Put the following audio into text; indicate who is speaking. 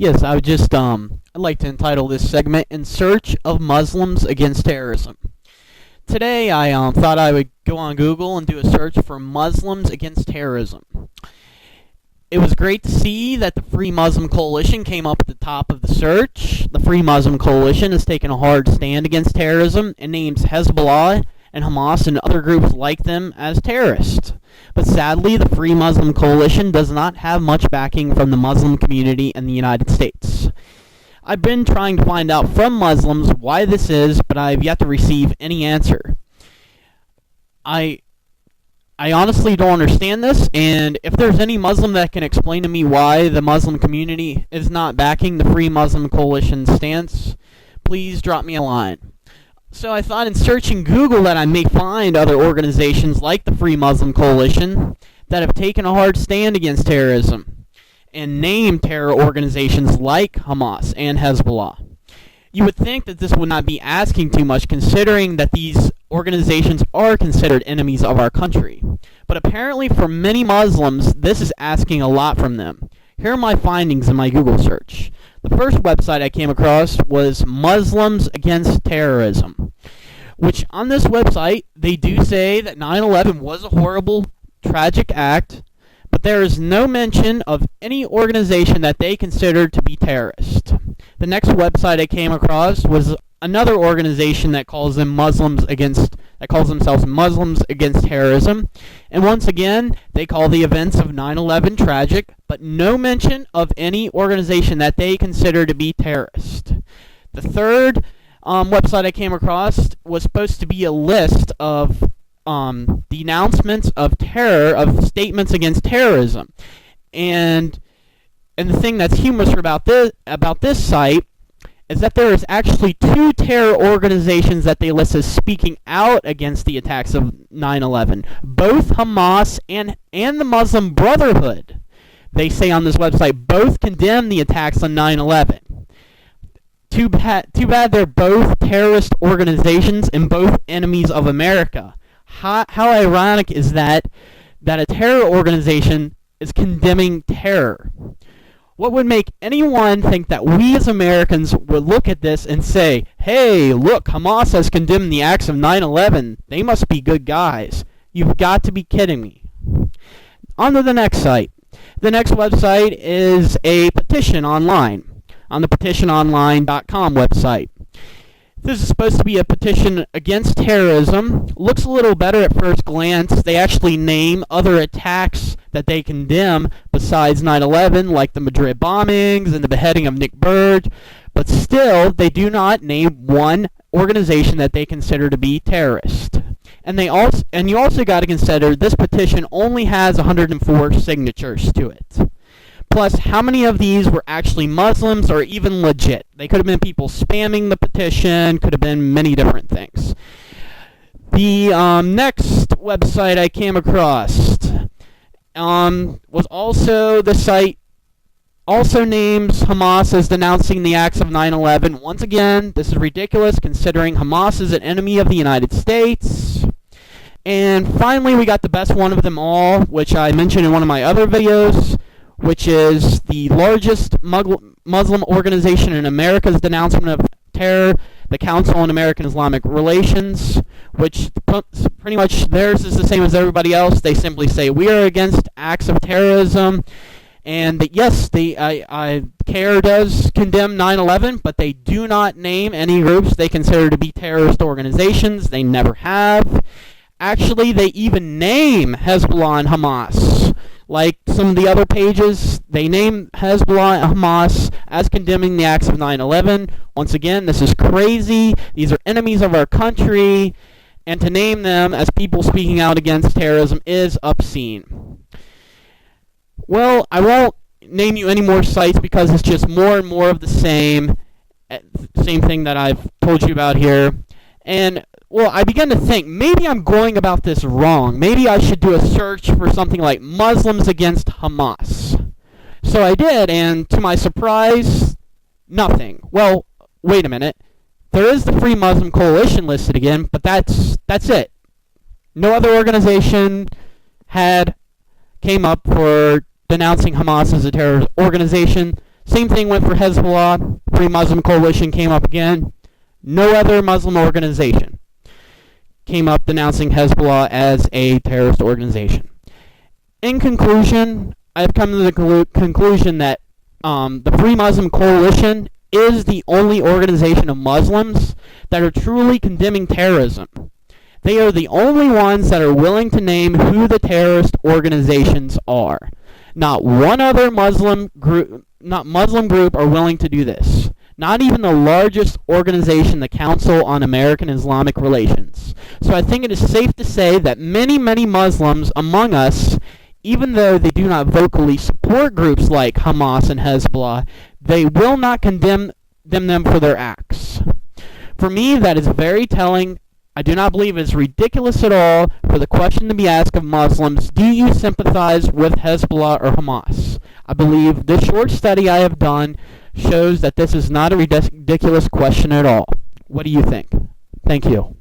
Speaker 1: Yes, I would just I'd like to entitle this segment "In Search of Muslims Against Terrorism." Today, I thought I would go on Google and do a search for Muslims against terrorism. It was great to see that the Free Muslim Coalition came up at the top of the search. The Free Muslim Coalition has taken a hard stand against terrorism and names Hezbollah and Hamas and other groups like them as terrorists. But sadly, the Free Muslim Coalition does not have much backing from the Muslim community in the United States. I've been trying to find out from Muslims why this is, but I've yet to receive any answer. I honestly don't understand this, and if there's any Muslim that can explain to me why the Muslim community is not backing the Free Muslim Coalition stance, please drop me a line. So I thought in searching Google that I may find other organizations like the Free Muslim Coalition that have taken a hard stand against terrorism and named terror organizations like Hamas and Hezbollah. You would think that this would not be asking too much, considering that these organizations are considered enemies of our country. But apparently for many Muslims, this is asking a lot from them. Here are my findings in my Google search. The first website I came across was Muslims Against Terrorism, which on this website, they do say that 9/11 was a horrible, tragic act, but there is no mention of any organization that they considered to be terrorist. The next website I came across was another organization that calls themselves Muslims Against Terrorism, and once again, they call the events of 9/11 tragic, but no mention of any organization that they consider to be terrorist. The third website I came across was supposed to be a list of denouncements of terror, of statements against terrorism, and the thing that's humorous about this site is that there is actually two terror organizations that they list as speaking out against the attacks of 9/11. Both Hamas and the Muslim Brotherhood, they say on this website, both condemn the attacks on 9/11. Too bad they're both terrorist organizations and both enemies of America. How ironic is that a terror organization is condemning terror? What would make anyone think that we as Americans would look at this and say, hey, look, Hamas has condemned the acts of 9/11. They must be good guys. You've got to be kidding me. On to the next site. The next website is a petition online, on the petitiononline.com website. This is supposed to be a petition against terrorism. Looks a little better at first glance. They actually name other attacks that they condemn besides 9/11, like the Madrid bombings and the beheading of Nick Burge. But still, they do not name one organization that they consider to be terrorist. And you also got to consider this petition only has 104 signatures to it. Plus, how many of these were actually Muslims or even legit? They could have been people spamming the petition, could have been many different things. The next website I came across was also the site also names Hamas as denouncing the acts of 9/11. Once again, this is ridiculous considering Hamas is an enemy of the United States. And finally, we got the best one of them all, which I mentioned in one of my other videos, which is the largest Muslim organization in America's denouncement of terror, the Council on American Islamic Relations, which pretty much theirs is the same as everybody else. They simply say, we are against acts of terrorism, and that yes, CAIR does condemn 9/11, but they do not name any groups they consider to be terrorist organizations. They never have. Actually, they even name Hezbollah and Hamas. Like some of the other pages, they name Hezbollah and Hamas as condemning the acts of 9/11. Once again, this is crazy. These are enemies of our country, and to name them as people speaking out against terrorism is obscene. Well, I won't name you any more sites because it's just more and more of the same thing that I've told you about here. And well, I began to think, maybe I'm going about this wrong. Maybe I should do a search for something like Muslims Against Hamas. So I did, and to my surprise, nothing. Well, wait a minute. There is the Free Muslim Coalition listed again, but that's it. No other organization came up for denouncing Hamas as a terrorist organization. Same thing went for Hezbollah. Free Muslim Coalition came up again. No other Muslim organization came up denouncing Hezbollah as a terrorist organization. In conclusion, I've come to the conclusion that the Free Muslim Coalition is the only organization of Muslims that are truly condemning terrorism. They are the only ones that are willing to name who the terrorist organizations are. Not one other Muslim group are willing to do this. Not even the largest organization, the Council on American Islamic Relations. So I think it is safe to say that many, many Muslims among us, even though they do not vocally support groups like Hamas and Hezbollah, they will not condemn them for their acts. For me, that is very telling. I do not believe it is ridiculous at all for the question to be asked of Muslims, do you sympathize with Hezbollah or Hamas? I believe this short study I have done shows that this is not a ridiculous question at all. What do you think? Thank you.